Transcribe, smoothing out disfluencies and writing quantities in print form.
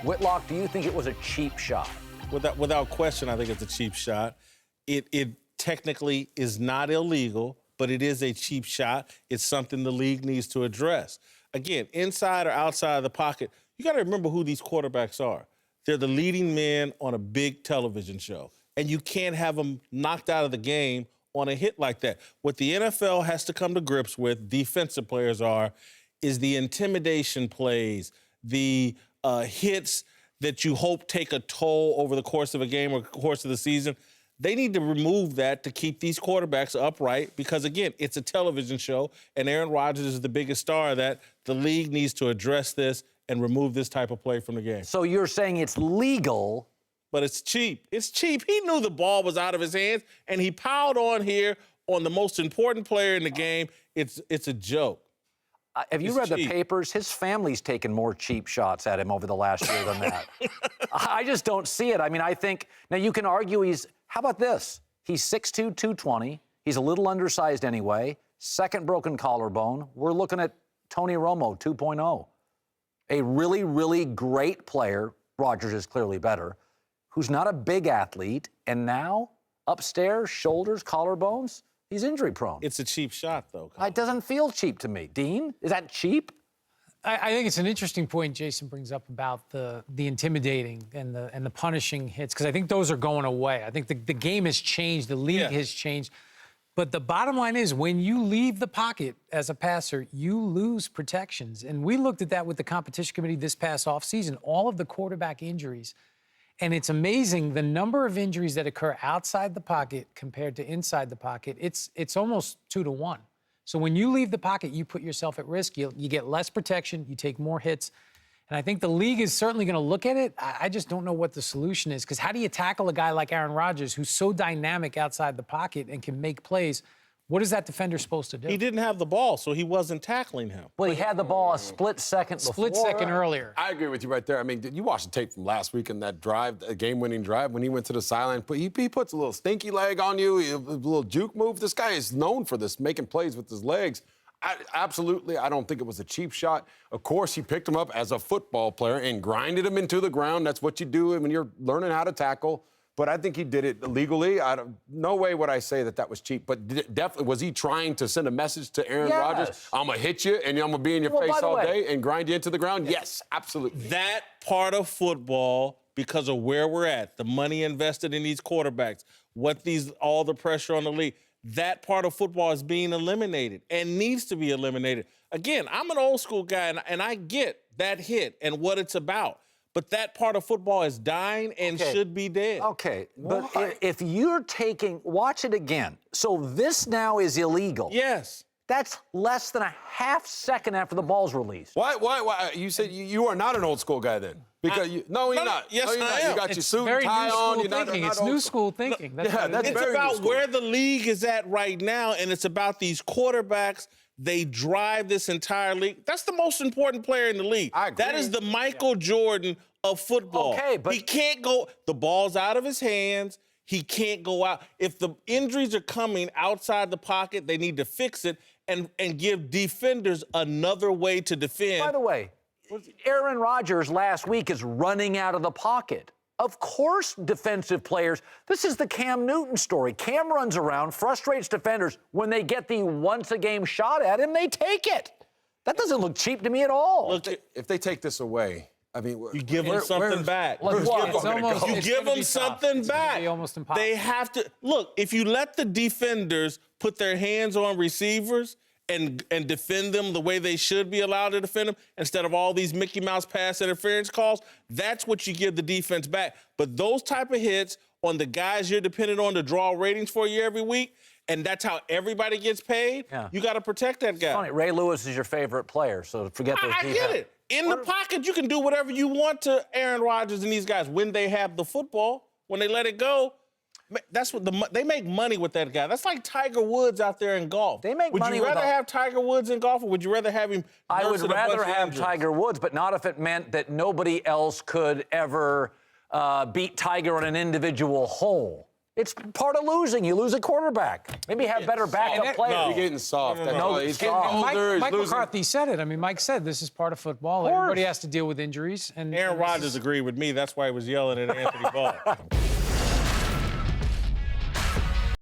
Whitlock, do you think it was a cheap shot? Without question, I think it's a cheap shot. It technically is not illegal, but it is a cheap shot. It's something the league needs to address. Again, inside or outside of the pocket, you got to remember who these quarterbacks are. They're the leading men on a big television show, and you can't have them knocked out of the game on a hit like that. What the NFL has to come to grips with, defensive players is the intimidation plays, the hits that you hope take a toll over the course of a game or course of the season. They need to remove that to keep these quarterbacks upright because, again, it's a television show, and Aaron Rodgers is the biggest star of that. The league needs to address this and remove this type of play from the game. So you're saying it's legal, but it's cheap. It's cheap. He knew the ball was out of his hands, and he piled on here on the most important player in the game. It's a joke. Have you read the papers? His family's taken more cheap shots at him over the last year than that. I just don't see it. I mean, I think, now you can argue how about this? He's 6'2", 220. He's a little undersized anyway. Second broken collarbone. We're looking at Tony Romo 2.0. A really, really great player. Rodgers is clearly better. Who's not a big athlete. And now, upstairs, shoulders, collarbones, he's injury prone. It's a cheap shot, though. Colin. It doesn't feel cheap to me. Dean, is that cheap? I think it's an interesting point Jason brings up about the intimidating and the punishing hits, because I think those are going away. I think the game has changed, the league has changed. But the bottom line is, when you leave the pocket as a passer, you lose protections. And we looked at that with the competition committee this past offseason, all of the quarterback injuries. And it's amazing the number of injuries that occur outside the pocket compared to inside the pocket. It's almost 2 to 1. So when you leave the pocket, you put yourself at risk. You get less protection. You take more hits. And I think the league is certainly going to look at it. I just don't know what the solution is, because how do you tackle a guy like Aaron Rodgers who's so dynamic outside the pocket and can make plays? What is that defender supposed to do? He didn't have the ball, so he wasn't tackling him. Well, he had the ball a split second before. Split second earlier. I agree with you right there. I mean, you watched the tape from last week in that drive, a game-winning drive, when he went to the sideline. He puts a little stinky leg on you, a little juke move. This guy is known for this, making plays with his legs. Absolutely, I don't think it was a cheap shot. Of course, he picked him up as a football player and grinded him into the ground. That's what you do when you're learning how to tackle. But I think he did it legally. No way would I say that was cheap. But definitely, was he trying to send a message to Aaron Rodgers? I'm going to hit you, and I'm going to be in your face all day and grind you into the ground? Yes, absolutely. That part of football, because of where we're at, the money invested in these quarterbacks, all the pressure on the league, that part of football is being eliminated and needs to be eliminated. Again, I'm an old school guy, and I get that hit and what it's about. But that part of football is dying and should be dead. Okay, but if you're watch it again. So this now is illegal. Yes. That's less than a half second after the ball's released. Why? You said you are not an old school guy then. Because you're not. Yes, no, you're I not. am. You got your suit and tie on. You're not it's new school thinking. It's about where the league is at right now, and it's about these quarterbacks. They drive this entire league. That's the most important player in the league. I agree. That is the Michael Jordan of football. Okay, but he can't go. The ball's out of his hands. He can't go out. If the injuries are coming outside the pocket, they need to fix it and give defenders another way to defend. By the way, Aaron Rodgers last week is running out of the pocket. Of course, defensive players, this is the Cam Newton story. Cam runs around, frustrates defenders. When they get the once-a-game shot at him, they take it. That doesn't look cheap to me at all. Look, if they take this away, I mean, you give them something back. You give them something back. It's almost impossible. They have to look. If you let the defenders put their hands on receivers and defend them the way they should be allowed to defend them, instead of all these Mickey Mouse pass interference calls, that's what you give the defense back. But those type of hits on the guys you're dependent on to draw ratings for you every week, and that's how everybody gets paid, you got to protect that guy. Funny, Ray Lewis is your favorite player, so forget those defense. I get it. In the pocket, you can do whatever you want to Aaron Rodgers and these guys when they have the football. When they let it go, that's what they make money with that guy. That's like Tiger Woods out there in golf. They make money. Would you rather have Tiger Woods in golf, or would you rather have him? I would rather have Tiger Woods, but not if it meant that nobody else could ever beat Tiger on an individual hole. It's part of losing. You lose a quarterback. Maybe have better backup players. No. You're getting soft. He's getting older. Mike he's losing. McCarthy said it. I mean, Mike said this is part of football. Everybody has to deal with injuries. And Aaron Rodgers agreed with me. That's why he was yelling at Anthony Barr.